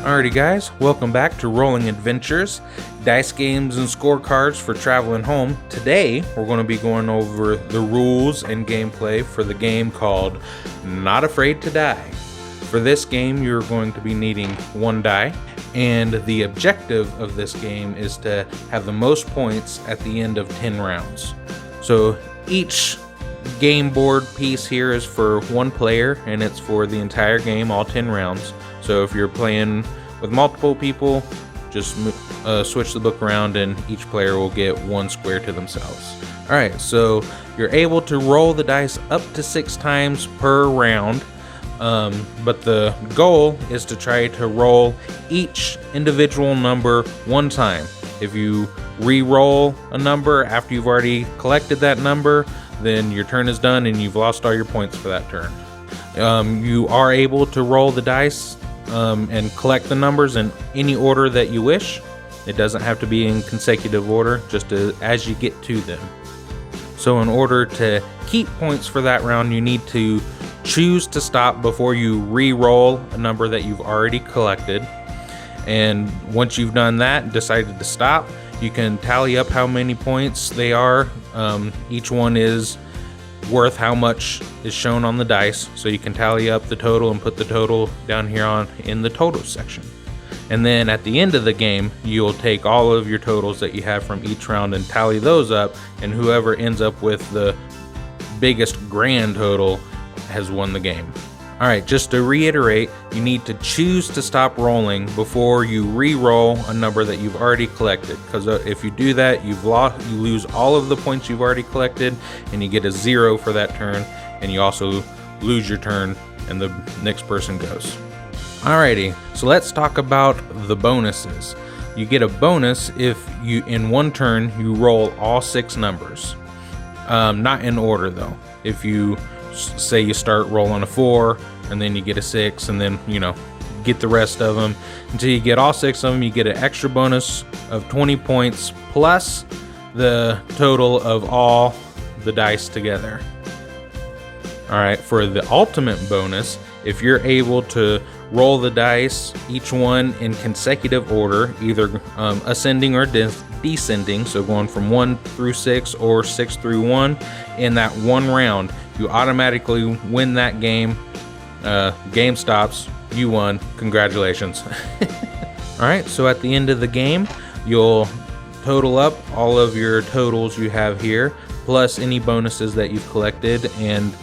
Alrighty guys, welcome back to Rolling Adventures, dice games and scorecards for traveling home. Today we're going to be going over the rules and gameplay for the game called Not Afraid to Die. For this game you're going to be needing one die, and the objective of this game is to have the most points at the end of 10 rounds. So each game board piece here is for one player, and it's for the entire game, all 10 rounds. So if you're playing with multiple people, just switch the book around and each player will get one square to themselves. Alright, so you're able to roll the dice up to 6 times per round, but the goal is to try to roll each individual number one time. If you re-roll a number after you've already collected that number, then your turn is done and you've lost all your points for that turn. You are able to roll the dice and collect the numbers in any order that you wish. It doesn't have to be in consecutive order, just as you get to them. So in order to keep points for that round, you need to choose to stop before you re-roll a number that you've already collected. And once you've done that, decided to stop, you can tally up how many points they are. Each one is worth how much is shown on the dice, so you can tally up the total and put the total down here in the total section. And then at the end of the game, you'll take all of your totals that you have from each round and tally those up, and whoever ends up with the biggest grand total has won the game. Alright, just to reiterate, you need to choose to stop rolling before you re-roll a number that you've already collected, because if you do that, you lose all of the points you've already collected, and you get a 0 for that turn, and you also lose your turn, and the next person goes. Alrighty, so let's talk about the bonuses. You get a bonus if you, in one turn, you roll all 6 numbers. Not in order though. If you say you start rolling a 4 and then you get a 6 and then get the rest of them until you get all 6 of them, you get an extra bonus of 20 points plus the total of all the dice together. Alright, for the ultimate bonus, if you're able to roll the dice, each one in consecutive order, either ascending or descending, so going from 1 through 6 or 6 through 1, in that one round, you automatically win that game. Game stops, you won, congratulations. Alright, so at the end of the game, you'll total up all of your totals you have here, plus any bonuses that you've collected, and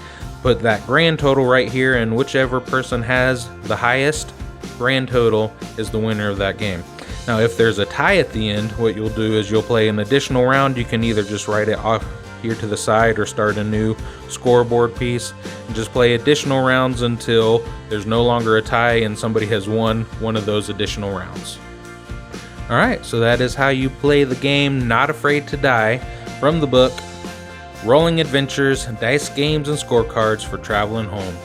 put that grand total right here, and whichever person has the highest grand total is the winner of that game. Now if there's a tie at the end, what you'll do is you'll play an additional round. You can either just write it off here to the side or start a new scoreboard piece and just play additional rounds until there's no longer a tie and somebody has won one of those additional rounds. Alright, so that is how you play the game Not Afraid to Die from the book Rolling Adventures, Dice Games and Scorecards for Traveling Home.